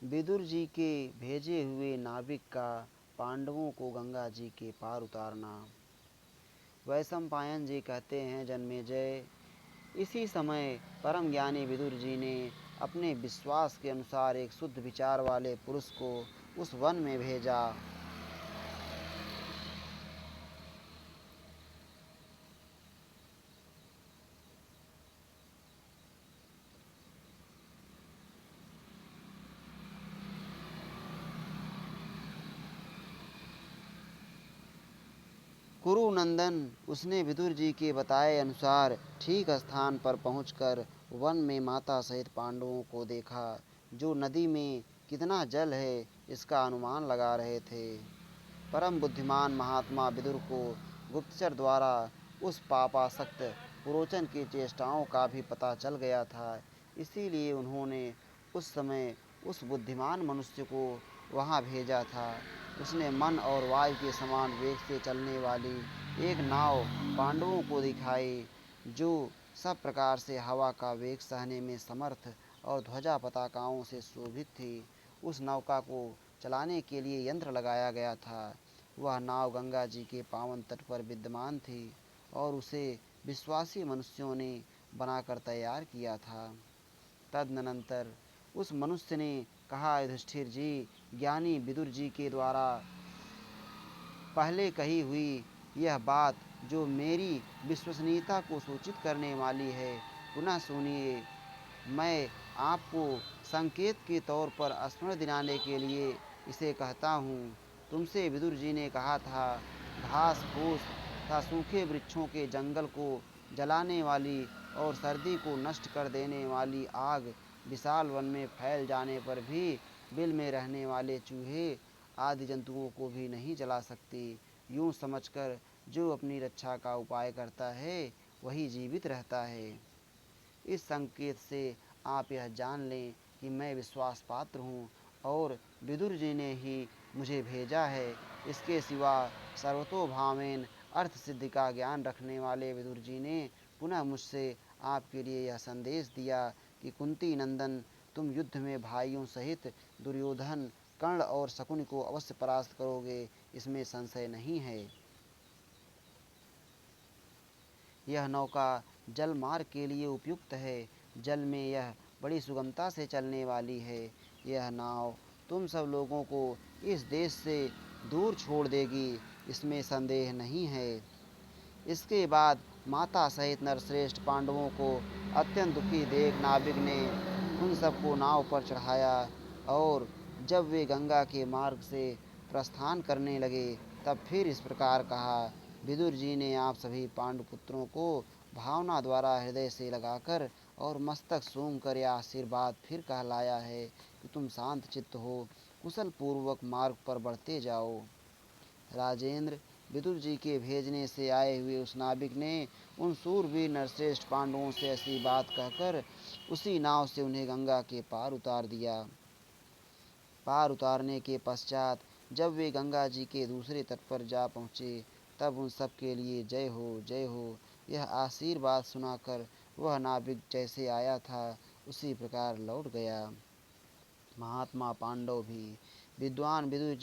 विदुर जी के भेजे हुए नाविक का पांडवों को गंगा जी के पार उतारना। वैशंपायन जी कहते हैं, जन्मेजय, इसी समय परम ज्ञानी विदुर जी ने अपने विश्वास के अनुसार एक शुद्ध विचार वाले पुरुष को उस वन में भेजा। कुरुनंदन उसने विदुर जी के बताए अनुसार ठीक स्थान पर पहुंचकर वन में माता सहित पांडवों को देखा, जो नदी में कितना जल है इसका अनुमान लगा रहे थे। परम बुद्धिमान महात्मा विदुर को गुप्तचर द्वारा उस पापासक्त पुरोचन की चेष्टाओं का भी पता चल गया था। इसीलिए उन्होंने उस समय उस बुद्धिमान मनुष्य को वहां भेजा था। उसने मन और वायु के समान वेग से चलने वाली एक नाव पांडवों को दिखाई, जो सब प्रकार से हवा का वेग सहने में समर्थ और ध्वजा पताकाओं से शोभित थी। उस नौका को चलाने के लिए यंत्र लगाया गया था। वह नाव गंगा जी के पावन तट पर विद्यमान थी और उसे विश्वासी मनुष्यों ने बनाकर तैयार किया था। तदनंतर उस मनुष्य ने कहा, युधिष्ठिर जी, ज्ञानी विदुर जी के द्वारा पहले कही हुई यह बात जो मेरी विश्वसनीयता को सूचित करने वाली है, पुनः सुनिए। मैं आपको संकेत के तौर पर स्मरण दिलाने के लिए इसे कहता हूँ। तुमसे विदुर जी ने कहा था, घास फूस तथा सूखे वृक्षों के जंगल को जलाने वाली और सर्दी को नष्ट कर देने वाली आग विशाल वन में फैल जाने पर भी बिल में रहने वाले चूहे आदि जंतुओं को भी नहीं जला सकती। यूं समझकर जो अपनी रक्षा का उपाय करता है वही जीवित रहता है। इस संकेत से आप यह जान लें कि मैं विश्वास पात्र हूँ और विदुर जी ने ही मुझे भेजा है। इसके सिवा सर्वतोभावेन अर्थ सिद्धि का ज्ञान रखने वाले विदुर जी ने पुनः मुझसे आपके लिए यह संदेश दिया कि कुंती नंदन, तुम युद्ध में भाइयों सहित दुर्योधन, कर्ण और शकुनि को अवश्य परास्त करोगे, इसमें संशय नहीं है। यह नौका जल मार्ग के लिए उपयुक्त है। जल में यह बड़ी सुगमता से चलने वाली है। यह नाव तुम सब लोगों को इस देश से दूर छोड़ देगी, इसमें संदेह नहीं है। इसके बाद माता सहित नरश्रेष्ठ पांडवों को अत्यंत दुखी देख नाविक ने उन सबको नाव पर चढ़ाया और जब वे गंगा के मार्ग से प्रस्थान करने लगे तब फिर इस प्रकार कहा, विदुर जी ने आप सभी पांडुपुत्रों को भावना द्वारा हृदय से लगाकर और मस्तक सूंघ कर यह आशीर्वाद फिर कहलाया है कि तुम शांत चित्त हो, कुशल पूर्वक मार्ग पर बढ़ते जाओ। राजेंद्र, विदुर जी के भेजने से आए हुए उस नाविक ने उन शूरवीर नरश्रेष्ठ पांडवों से ऐसी बात कहकर उसी नाव से उन्हें गंगा के पार उतार दिया। पार उतारने के पश्चात जब वे गंगा जी के दूसरे तट पर जा पहुँचे तब उन सब के लिए जय हो, जय हो यह आशीर्वाद सुनाकर वह नाविक जैसे आया था उसी प्रकार लौट गया। महात्मा पांडव भी विद्वान विदुर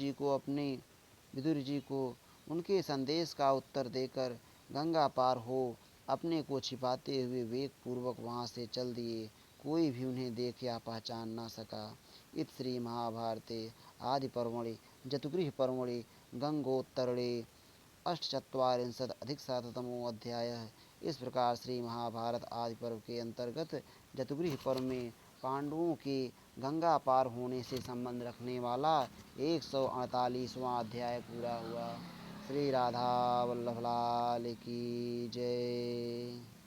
जी को उनके संदेश का उत्तर देकर गंगा पार हो अपने को छिपाते हुए वेग पूर्वक वहाँ से चल दिए। कोई भी उन्हें देख या पहचान न सका। इत श्री महाभारते आदि पर्वणि जतुगृह पर्वणि गंगोत्तरणे अष्टचत्वारिंशद अधिक शततमो अध्याय। इस प्रकार श्री महाभारत आदि पर्व के अंतर्गत जतुगृह पर्व में पांडवों के गंगा पार होने से संबंध रखने वाला 148वां अध्याय पूरा हुआ। श्री राधा वल्लभ लाल की जय।